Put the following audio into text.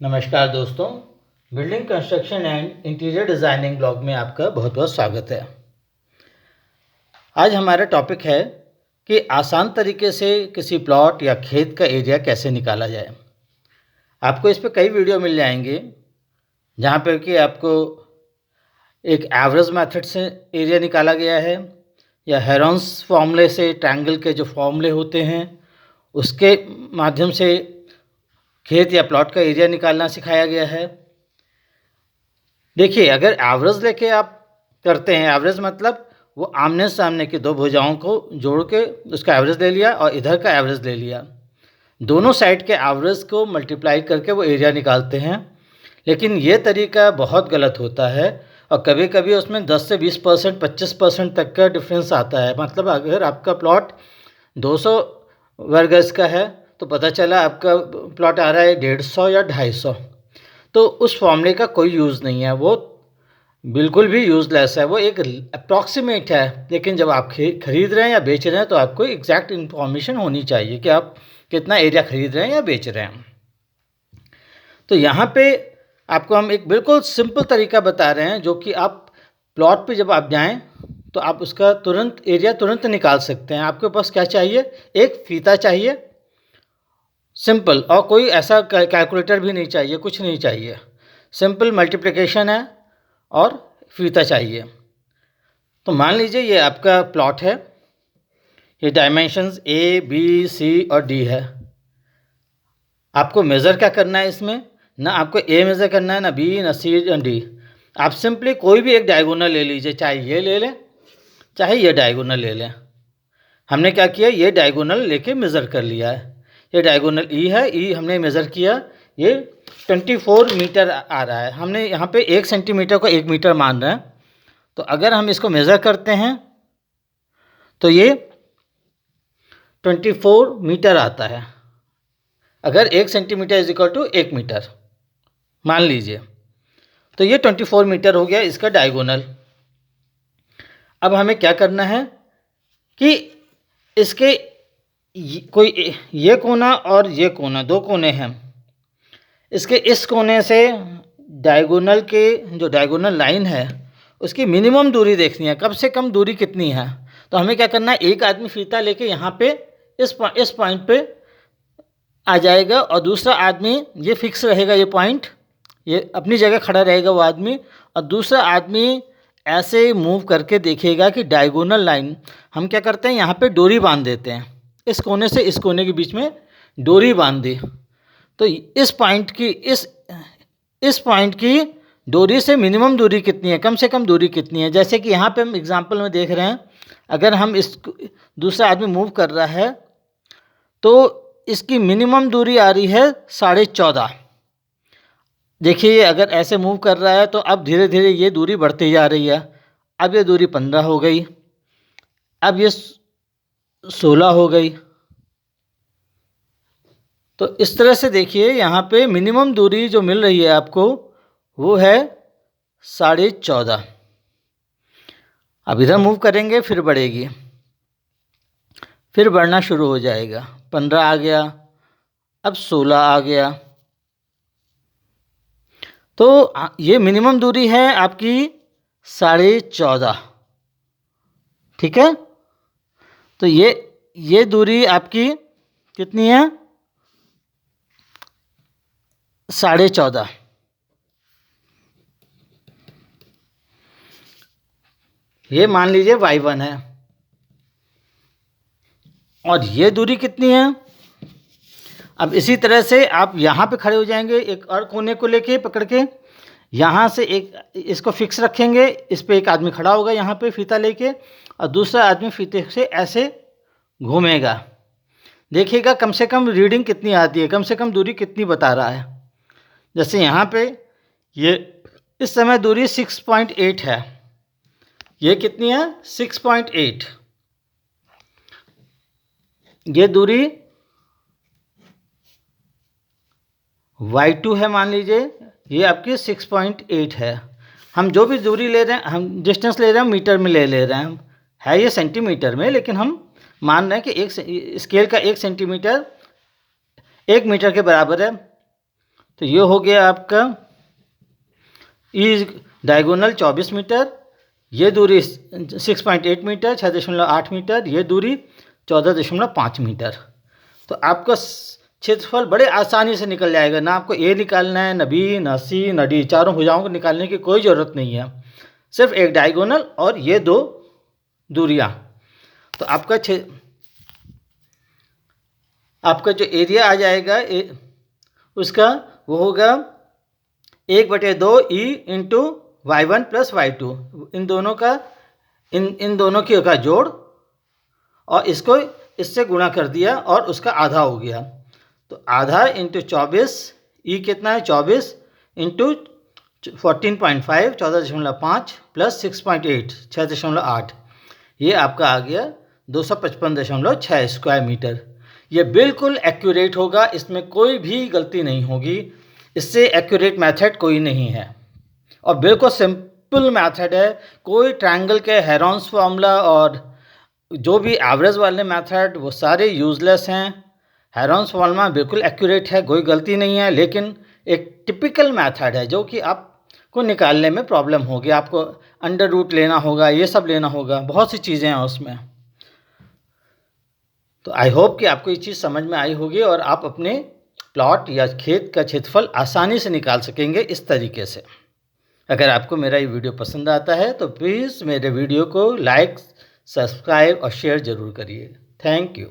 नमस्कार दोस्तों, building construction and interior designing blog में आपका बहुत बहुत स्वागत है। आज हमारा टॉपिक है कि आसान तरीके से किसी प्लॉट या खेत का एरिया कैसे निकाला जाए। आपको इस पे कई वीडियो मिल जाएंगे जहाँ पर कि आपको एक एवरेज मेथड से एरिया निकाला गया है या हेरोन्स फॉर्मूले से ट्रायंगल के जो फॉर्मूले होते हैं उसके माध्यम से खेत या प्लॉट का एरिया निकालना सिखाया गया है। देखिए, अगर एवरेज लेके आप करते हैं, एवरेज मतलब वो आमने सामने की दो भुजाओं को जोड़ के उसका एवरेज ले लिया और इधर का एवरेज ले लिया, दोनों साइड के एवरेज को मल्टीप्लाई करके वो एरिया निकालते हैं। लेकिन ये तरीका बहुत गलत होता है और कभी कभी उसमें 10 से 20%, 25% तक का डिफरेंस आता है। मतलब अगर आपका प्लॉट 200 वर्ग गज का है तो पता चला आपका प्लॉट आ रहा है 150 या 250, तो उस फॉर्मूले का कोई यूज़ नहीं है, वो बिल्कुल भी यूज़लेस है। वो एक अप्रॉक्सीमेट है, लेकिन जब आप खरीद रहे हैं या बेच रहे हैं तो आपको एग्जैक्ट इन्फॉर्मेशन होनी चाहिए कि आप कितना एरिया खरीद रहे हैं या बेच रहे हैं। तो यहाँ पे आपको हम एक बिल्कुल सिंपल तरीका बता रहे हैं जो कि आप प्लॉट पे जब आप जाएं तो आप उसका तुरंत एरिया तुरंत निकाल सकते हैं। आपके पास क्या चाहिए? एक फीता चाहिए, सिंपल, और कोई ऐसा कैलकुलेटर भी नहीं चाहिए, कुछ नहीं चाहिए। सिंपल मल्टीप्लिकेशन है और फीता चाहिए। तो मान लीजिए ये आपका प्लॉट है, ये डायमेंशंस A, B, C और D है। आपको मेज़र क्या करना है इसमें? ना आपको A मेज़र करना है, ना B, ना C, ना D। आप सिंपली कोई भी एक डायगोनल ले लीजिए, चाहे ये ले लें चाहे ये डायगोनल ले लें। हमने क्या किया, ये डायगोनल लेके मेज़र कर लिया है। ये डायगोनल E है, E हमने मेज़र किया, ये 24 मीटर आ रहा है। हमने यहाँ पे 1 सेंटीमीटर को 1 मीटर मान रहे हैं, तो अगर हम इसको मेज़र करते हैं तो ये 24 मीटर आता है। अगर 1 centimetre is equal to 1 metre मान लीजिए, तो ये 24 मीटर हो गया इसका डायगोनल। अब हमें क्या करना है कि इसके कोई ये कोना और ये कोना, दो कोने हैं, इसके इस कोने से डायगोनल के जो डायगोनल लाइन है उसकी मिनिमम दूरी देखनी है, कम से कम दूरी कितनी है। तो हमें क्या करना है, एक आदमी फीता लेके यहाँ पे इस पॉइंट पे आ जाएगा और दूसरा आदमी, ये फिक्स रहेगा, ये पॉइंट ये अपनी जगह खड़ा रहेगा वो आदमी, और दूसरा आदमी ऐसे मूव करके देखेगा कि डायगोनल लाइन, हम क्या करते हैं यहाँ पे डोरी बांध देते हैं, इस कोने से इस कोने के बीच में डोरी बांध दी। तो इस पॉइंट की डोरी से मिनिमम दूरी कितनी है, कम से कम दूरी कितनी है। जैसे कि यहाँ पे हम एग्जांपल में देख रहे हैं, अगर हम इस दूसरा आदमी मूव कर रहा है तो इसकी मिनिमम दूरी आ रही है 14.5। देखिए, अगर ऐसे मूव कर रहा है तो अब धीरे धीरे ये दूरी बढ़ती जा रही है। अब ये दूरी 15 हो गई, अब ये 16 हो गई। तो इस तरह से देखिए, यहाँ पे मिनिमम दूरी जो मिल रही है आपको वो है 14.5। अब इधर मूव करेंगे फिर बढ़ेगी, फिर बढ़ना शुरू हो जाएगा। 15 आ गया, अब 16 आ गया। तो ये मिनिमम दूरी है आपकी 14.5, ठीक है। तो ये दूरी आपकी कितनी है? 14.5। ये मान लीजिए y1 है, और ये दूरी कितनी है? अब इसी तरह से आप यहाँ पे खड़े हो जाएंगे, एक और कोने को लेके पकड़ के, यहाँ से एक इसको फिक्स रखेंगे, इस पे एक आदमी खड़ा होगा यहाँ पे फीता लेके, और दूसरा आदमी फीते से ऐसे घूमेगा। देखिएगा कम से कम रीडिंग कितनी आती है, कम से कम दूरी कितनी बता रहा है। जैसे यहाँ पे ये इस समय दूरी 6.8 है, ये कितनी है? 6.8। ये दूरी y2 है, मान लीजिए, ये आपकी 6.8 है। हम जो भी दूरी ले रहे हैं, हम डिस्टेंस ले रहे हैं मीटर में ले रहे हैं, है ये सेंटीमीटर में, लेकिन हम मान रहे हैं कि एक स्केल का 1 सेंटीमीटर 1 मीटर के बराबर है। तो ये हो गया आपका ई डायगोनल 24 मीटर, ये दूरी 6.8 मीटर 6.8 मीटर, ये दूरी 14.5 मीटर। तो आपका क्षेत्रफल बड़े आसानी से निकल जाएगा। ना आपको ए निकालना है, न बी, न सी, न डी, चारों भुजाओं को निकालने की कोई ज़रूरत नहीं है, सिर्फ एक डायगोनल और ये दो दूरियां। तो आपका जो एरिया आ जाएगा उसका वो होगा 1/2 E into y1 plus y2, इन दोनों का जोड़, और इसको इससे गुणा कर दिया और उसका आधा हो गया। तो आधा इंटू 24, ई कितना है 24 इंटू 14.5 14.5 प्लस 6.8 6.8, ये आपका आ गया 255.6 स्क्वायर मीटर। ये बिल्कुल एक्यूरेट होगा, इसमें कोई भी गलती नहीं होगी। इससे एक्यूरेट मेथड कोई नहीं है और बिल्कुल सिंपल मेथड है। कोई ट्रायंगल के हेरोन्स फार्मूला और जो भी एवरेज वाले मेथड वो सारे यूजलेस हैं। हेरोन्स फार्मूला बिल्कुल एक्यूरेट है, कोई गलती नहीं है, लेकिन एक टिपिकल मेथड है जो कि आपको निकालने में प्रॉब्लम होगी। आपको अंडर रूट लेना होगा, ये सब लेना होगा, बहुत सी चीज़ें हैं उसमें। तो आई होप कि आपको ये चीज़ समझ में आई होगी और आप अपने प्लॉट या खेत का क्षेत्रफल आसानी से निकाल सकेंगे इस तरीके से। अगर आपको मेरा ये वीडियो पसंद आता है तो प्लीज़ मेरे वीडियो को लाइक, सब्सक्राइब और शेयर ज़रूर करिए। Thank you.